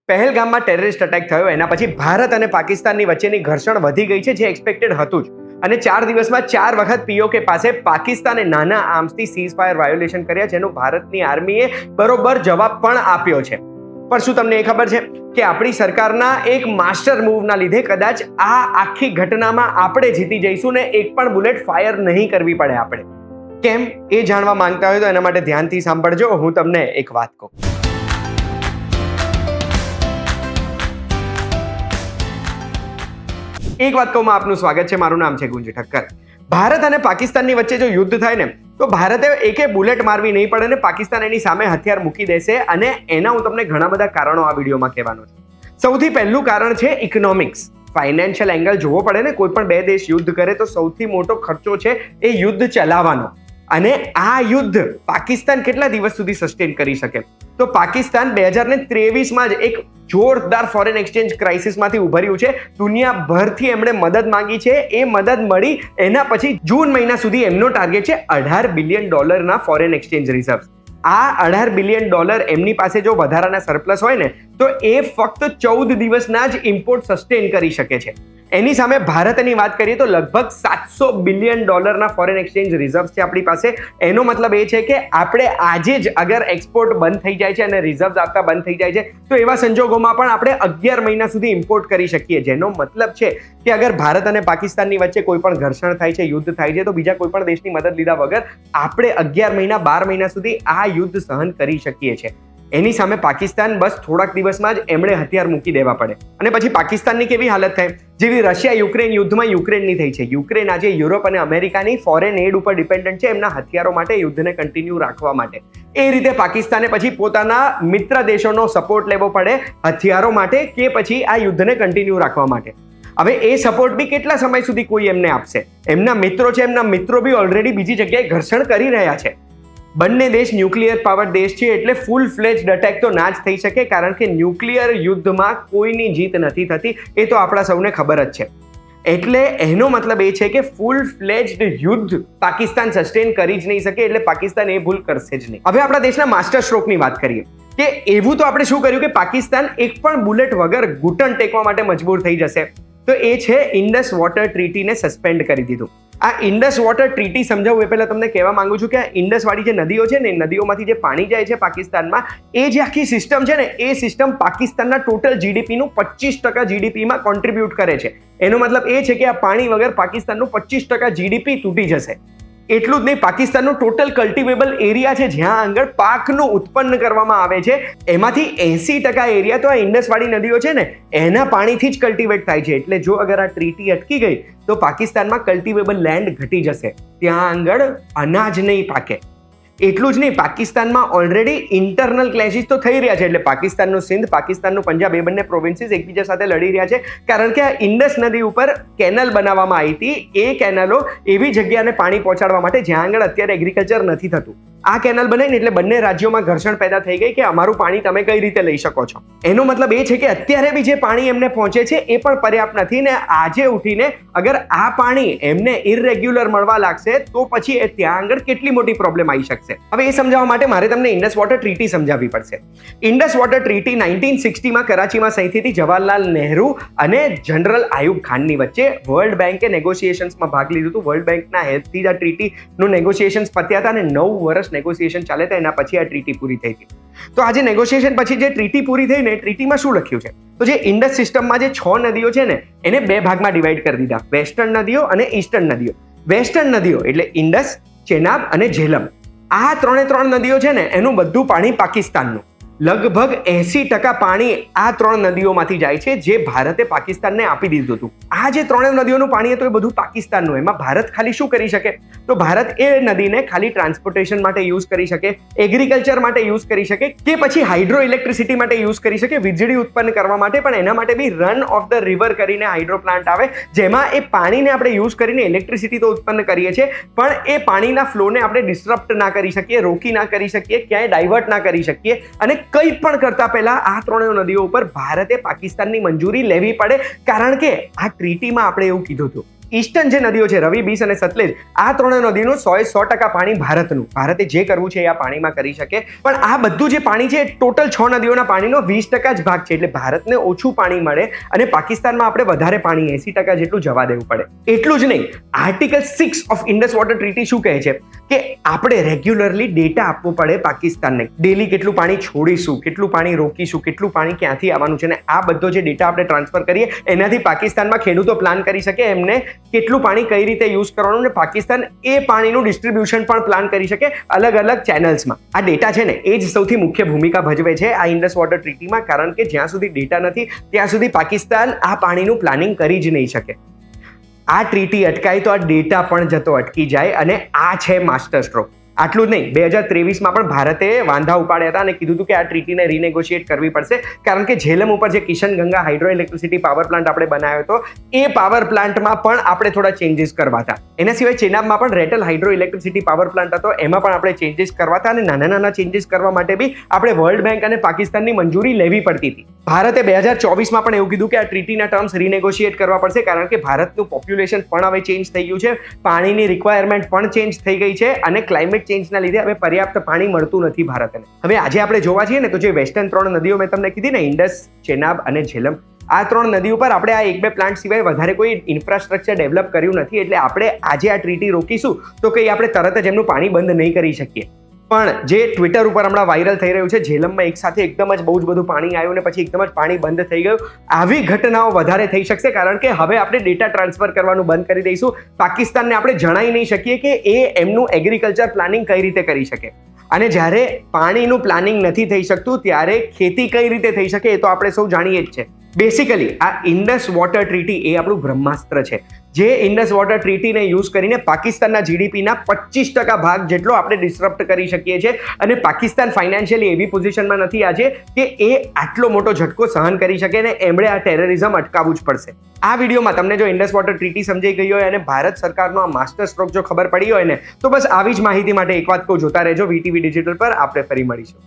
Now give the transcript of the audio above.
પહેલગામમાં terrorist attack થયો એના પછી ભારત અને પાકિસ્તાનની વચ્ચેની ઘર્ષણ વધી ગઈ છે, જે એક્સપેક્ટેડ હતું જ. અને 4 દિવસમાં 4 વખત પીઓકે પાસે પાકિસ્તાને નાના આર્મ્સથી સીઝ ફાયર વાયોલેશન કર્યા, જેનો ભારતની આર્મીએ બરોબર જવાબ પણ આપ્યો છે. પણ શું તમને એ ખબર છે કે આપણી સરકારના એક માસ્ટર મૂવના લીધે કદાચ આ આખી ઘટનામાં આપણે જીતી જઈશું ને એક પણ બુલેટ ફાયર નહીં કરવી પડે આપણે? કેમ, એ જાણવા માંગતા હોય તો એના માટે ધ્યાનથી સાંભળજો. હું તમને એક વાત કહું. એક વાત કહું, આપનું સ્વાગત છે. મારું નામ છે ગુંજ ઠક્કર. ભારત અને પાકિસ્તાનની વચ્ચે જો યુદ્ધ થાય ને તો ભારતે એકે બુલેટ મારવી નહીં પડે ને પાકિસ્તાન એની સામે હથિયાર મૂકી દેશે. અને એના હું તમને ઘણા બધા કારણો આ વિડીયોમાં કહેવાનો છું. સૌથી પહેલું કારણ છે ઇકોનોમિક્સ. ફાઇનાન્શિયલ એંગલ જોવો પડે ને. કોઈ પણ બે દેશ યુદ્ધ કરે તો સૌથી મોટો ખર્ચો છે એ યુદ્ધ ચલાવવાનો. અને આ યુદ્ધ પાકિસ્તાન કેટલા દિવસ સુધી સસ્ટેન કરી શકે? તો પાકિસ્તાન 2023માં જ એક જોરદાર ફોરેન એક્સચેન્જ ક્રાઇસિસમાંથી ઉભર્યું છે. દુનિયાભરથી એમણે મદદ માંગી છે. એ મદદ મળી એના પછી જૂન મહિના સુધી એમનો ટાર્ગેટ છે $18 બિલિયન ફોરેન એક્સચેન્જ રિઝર્વ. આ $18 બિલિયન એમની પાસે જો વધારાના સરપ્લસ હોય ને તો એ ફક્ત 14 દિવસના જ ઇમ્પોર્ટ સસ્ટેન કરી શકે છે. એની સામે ભારતની વાત કરીએ તો લગભગ $700 બિલિયન ફોરેન એક્સચેન્જ રિઝર્વ છે આપણી પાસે. એનો મતલબ એ છે કે આપણે આજે જ અગર એક્સપોર્ટ બંધ થઈ જાય છે અને રિઝર્વ આપતા બંધ થઈ જાય છે તો એવા સંજોગોમાં પણ આપણે 11 મહિના સુધી ઇમ્પોર્ટ કરી શકીએ. જેનો મતલબ છે કે અગર ભારત અને પાકિસ્તાનની વચ્ચે કોઈ પણ ઘર્ષણ થાય છે, યુદ્ધ થાય છે, તો બીજા કોઈ પણ દેશની મદદ લીધા વગર આપણે 11 મહિના 12 મહિના સુધી આ યુદ્ધ સહન કરી શકીએ છીએ. એની સામે પાકિસ્તાન બસ થોડાક દિવસમાં જ એમણે હથિયાર મૂકી દેવા પડે. અને પછી પાકિસ્તાનની કેવી હાલત થાય? જેવી રશિયા યુક્રેન યુદ્ધમાં યુક્રેનની થઈ છે. યુક્રેન આજે યુરોપ અને અમેરિકાની ફોરેન એડ ઉપર ડિપેન્ડન્ટ છે એમના હથિયારો માટે, યુદ્ધને કન્ટિન્યુ રાખવા માટે. એ રીતે પાકિસ્તાને પછી પોતાના મિત્ર દેશોનો સપોર્ટ લેવો પડે હથિયારો માટે કે પછી આ યુદ્ધને કન્ટિન્યુ રાખવા માટે. હવે એ સપોર્ટ બી કેટલા સમય સુધી કોઈ એમને આપશે? એમના મિત્રો છે, એમના મિત્રો બી ઓલરેડી બીજી જગ્યાએ ઘર્ષણ કરી રહ્યા છે. બંને દેશ ન્યુક્લિયર પાવર દેશ છે એટલે ફૂલ ફ્લેજ્ડ અટેક તો ના જ થઈ શકે, કારણ કે ન્યુક્લિયર યુદ્ધમાં કોઈની જીત નથી થતી. એ તો આપણા સૌને ખબર જ છે. એટલે એનો મતલબ એ છે કે ફૂલ ફ્લેજ્ડ યુદ્ધ પાકિસ્તાન સસ્ટેન કરી જ નહીં શકે. એટલે પાકિસ્તાન એ ભૂલ કરશે જ નહીં. હવે આપણા દેશના માસ્ટર સ્ટ્રોકની વાત કરીએ કે એવું તો આપણે શું કર્યું કે પાકિસ્તાન એક પણ બુલેટ વગર ઘૂંટણ ટેકવા માટે મજબૂર થઈ જશે. તો એ છે ઇન્ડસ વોટર ટ્રીટીને સસ્પેન્ડ કરી દીધું. આ ઇન્ડસ વોટર ટ્રીટી સમજાવું એ પહેલા તમને કહેવા માંગુ છું કે આ ઇન્ડસ વાળી જે નદીઓ છે ને, નદીઓમાંથી જે પાણી જાય છે પાકિસ્તાનમાં, એ જે આખી સિસ્ટમ છે ને, એ સિસ્ટમ પાકિસ્તાનના ટોટલ જીડીપીનું 25% જીડીપીમાં કોન્ટ્રીબ્યુટ કરે છે. એનો મતલબ એ છે કે આ પાણી વગર પાકિસ્તાનનું 25% જીડીપી તૂટી જશે. એટલું જ નહીં, પાકિસ્તાનનું ટોટલ કલ્ટિવેબલ એરિયા છે જ્યાં આગળ પાકનું ઉત્પન્ન કરવામાં આવે છે, એમાંથી 80% એરિયા તો આ ઇન્ડસવાળી નદીઓ છે ને એના પાણીથી જ કલ્ટિવેટ થાય છે. એટલે જો અગર આ ટ્રીટી અટકી ગઈ તો પાકિસ્તાનમાં કલ્ટિવેબલ લેન્ડ ઘટી જશે, ત્યાં આગળ અનાજ નહીં પાકે. એટલું જ નહીં, પાકિસ્તાનમાં ઓલરેડી ઇન્ટરનલ ક્લેશિસ તો થઈ રહ્યા છે. એટલે પાકિસ્તાનનું સિંધ, પાકિસ્તાનનું પંજાબ, એ બંને પ્રોવિન્સીસ એકબીજા સાથે લડી રહ્યા છે, કારણ કે આ ઇન્ડસ નદી ઉપર કેનલ બનાવવામાં આવી હતી. એ કેનલો એવી જગ્યાને પાણી પહોંચાડવા માટે જ્યાં આગળ અત્યારે એગ્રીકલ્ચર નથી થતું. આ કેનલ બનાવીને એટલે બંને રાજ્યોમાં ઘર્ષણ પેદા થઈ ગઈ કે અમારું પાણી તમે કઈ રીતે લઈ શકો છો. એનો મતલબ એ છે કે અત્યારે બી જે પાણી એમને પહોંચે છે એ પણ પર્યાપ્ત નથી. ને આજે ઉઠીને અગર આ પાણી એમને ઇરરેગ્યુલર મળવા લાગશે તો પછી એ ત્યાં આગળ કેટલી મોટી પ્રોબ્લેમ આવી શકશે. હવે એ સમજાવવા માટે મારે તમને ઇન્ડસ વોટર ટ્રીટી સમજાવવી પડશે. ઇન્ડસ વોટર ટ્રીટી 1960માં કરાચીમાં સહી થઈ હતી જવાહરલાલ નહેરુ અને જનરલ આયુબ ખાનની વચ્ચે. વર્લ્ડ બેન્કે નેગોશિએશન્સમાં ભાગ લીધું હતું. વર્લ્ડ બેન્કના હેલ્પથી જ આ ટ્રીટીનું નેગોશિએશન્સ પત્યા હતા અને 9 વર્ષ નેગોશિએશન ચાલે હતા. એના પછી આ ટ્રીટી પૂરી થઈ હતી. તો આજે નેગોશિએશન પછી જે ટ્રીટી પૂરી થઈ ને, ટ્રીટીમાં શું લખ્યું છે? તો જે ઇન્ડસ સિસ્ટમમાં જે 6 નદીઓ છે ને એને 2 ભાગમાં ડિવાઈડ કરી દીધા, વેસ્ટર્ન નદીઓ અને ઈસ્ટર્ન નદીઓ. વેસ્ટર્ન નદીઓ એટલે ઇન્ડસ, ચેનાબ અને ઝેલમ. આ 3 નદીઓ છે ને એનું બધું પાણી પાકિસ્તાનનું. લગભગ 80% પાણી આ 3 નદીઓમાંથી જાય છે, જે ભારતે પાકિસ્તાનને આપી દીધું હતું. આ જે 3 નદીઓનું પાણી હતું એ બધું પાકિસ્તાનનું. એમાં ભારત ખાલી શું કરી શકે? તો ભારત એ નદીને ખાલી ટ્રાન્સપોર્ટેશન માટે યુઝ કરી શકે, એગ્રીકલ્ચર માટે યુઝ કરી શકે, કે પછી હાઇડ્રો ઇલેક્ટ્રિસિટી માટે યુઝ કરી શકે, વીજળી ઉત્પન્ન કરવા માટે. પણ એના માટે બી રન ઓફ ધ રિવર કરીને હાઇડ્રો પ્લાન્ટ આવે, જેમાં એ પાણીને આપણે યુઝ કરીને ઇલેક્ટ્રિસિટી તો ઉત્પન્ન કરીએ છીએ, પણ એ પાણીના ફ્લોને આપણે ડિસ્ટર્બ ના કરી શકીએ, રોકી ના કરી શકીએ, ક્યાંય ડાયવર્ટ ના કરી શકીએ. અને કંઈ પણ કરતા પહેલા આ 3 નદીઓ ઉપર ભારતે પાકિસ્તાનની મંજૂરી લેવી પડે, કારણ કે આ ટ્રીટીમાં આપણે એવું કીધું હતું ઈસ્ટર્ન જે નદીઓ છે રવિ, બીસ અને સતલેજ, આ ત્રણ નદીનું 100% પાણી ભારતનું. ભારતે જે કરવું છે એ આ પાણીમાં કરી શકે. પણ આ બધું જે પાણી છે ટોટલ 6 નદીઓના પાણીનો 20% જ ભાગ છે. એટલે ભારતને ઓછું પાણી મળે અને પાકિસ્તાનમાં આપણે વધારે પાણી 80% જેટલું જવા દેવું પડે. એટલું જ નહીં, article 6 of Indus water treaty શું કહે છે કે આપણે રેગ્યુલરલી ડેટા આપવો પડે પાકિસ્તાનને. ડેલી કેટલું પાણી છોડીશું, કેટલું પાણી રોકીશું, કેટલું પાણી ક્યાંથી આવવાનું છે, અને આ બધો જે ડેટા આપણે ટ્રાન્સફર કરીએ એનાથી પાકિસ્તાનમાં ખેડૂતો પ્લાન કરી શકે એમને કેટલું પાણી કઈ રીતે યુઝ કરવાનું, અને પાકિસ્તાન એ પાણીનું ડિસ્ટ્રીબ્યુશન પણ પ્લાન કરી શકે અલગ અલગ ચેનલ્સમાં. આ ડેટા છે ને એ જ સૌથી મુખ્ય ભૂમિકા ભજવે છે આ ઇન્ડસ વોટર ટ્રીટીમાં, કારણ કે જ્યાં સુધી ડેટા નથી ત્યાં સુધી પાકિસ્તાન આ પાણીનું પ્લાનિંગ કરી જ નહીં શકે. આ ટ્રીટી અટકાય તો આ ડેટા પણ જતો અટકી જાય, અને આ છે માસ્ટર સ્ટ્રોક. આટલું જ નહીં, 2023માં પણ ભારતે વાંધા ઉપાડ્યા હતા અને કીધું હતું કે આ ટ્રીટીને રિનેગોશિએટ કરવી પડશે, કારણ કે ઝેલમ ઉપર જે Kishan Ganga hydro electricity power plant આપણે બનાવ્યો હતો એ પાવર પ્લાન્ટમાં પણ આપણે થોડા ચેન્જીસ કરવા હતા. એના સિવાય ચેનાબમાં પણ rattle hydro electricity power plant હતો, એમાં પણ આપણે ચેન્જીસ કરવા હતા, અને નાના નાના ચેન્જીસ કરવા માટે બી આપણે વર્લ્ડ બેંક અને પાકિસ્તાનની મંજૂરી લેવી પડતી હતી. ભારતે 2024માં પણ એવું કીધું કે આ ટ્રીટીના ટર્મ્સ રિનેગોશિએટ કરવા પડશે, કારણ કે ભારતનું પોપ્યુલેશન પણ હવે ચેન્જ થઈ ગયું છે, પાણીની રિક્વાયરમેન્ટ પણ ચેન્જ થઈ ગઈ છે, અને ક્લાઇમેટ ચેન્જના લીધે હવે પર્યાપ્ત પાણી મળતું નથી ભારતને. હવે આજે આપણે જોવા જઈએ ને તો જે વેસ્ટર્ન 3 નદીઓ મેં તમને કીધી ને, ઇન્ડસ, ચેનાબ અને ઝેલમ, આ 3 નદીઓ પર આપણે આ 1-2 પ્લાન્ટ સિવાય વધારે કોઈ ઇન્ફ્રાસ્ટ્રક્ચર ડેવલપ કર્યું નથી. એટલે આપણે આજે આ ટ્રીટી રોકીશું તો કંઈ આપણે તરત જ એમનું પાણી બંધ નહીં કરી શકીએ. પણ જે ટ્વિટર ઉપર હમણાં વાયરલ થઈ રહ્યું છે, ઝેલમમાં એક સાથે એકદમ જ બહુ જ બધું પાણી આવ્યું ને પછી એકદમ જ પાણી બંધ થઈ ગયું, આવી ઘટનાઓ વધારે થઈ શકશે, કારણ કે હવે આપણે ડેટા ટ્રાન્સફર કરવાનું બંધ કરી દઈશું. પાકિસ્તાનને આપણે જણાવી નહીં શકીએ કે એ એમનું એગ્રીકલ્ચર પ્લાનિંગ કઈ રીતે કરી શકે, અને જ્યારે પાણીનું પ્લાનિંગ નથી થઈ શકતું ત્યારે ખેતી કઈ રીતે થઈ શકે એ તો આપણે સૌ જાણીએ જ છે. બેસિકલી આ ઇન્ડસ વોટર ટ્રીટી એ આપણું બ્રહ્માસ્ત્ર છે, જે ઇન્ડસ વોટર ટ્રીટીને યુઝ કરીને પાકિસ્તાનના જીડીપીના 25% ભાગ જેટલો આપણે ડિસ્ટર્બ કરી શકીએ છીએ, અને પાકિસ્તાન ફાઇનાન્શિયલી એવી પોઝિશનમાં નથી આજે કે એ આટલો મોટો ઝટકો સહન કરી શકે, ને એમણે આ ટેરરિઝમ અટકાવવું જ પડશે. આ વિડીયોમાં તમને જો ઇન્ડસ વોટર ટ્રીટી સમજાઈ ગઈ હોય અને ભારત સરકારનો આ માસ્ટર સ્ટ્રોક જો ખબર પડી હોય ને, તો બસ આવી જ માહિતી માટે એક વાત કહું, જોતા રહેજો વીટીવી ડિજિટલ પર. આપણે ફરી મળીશું.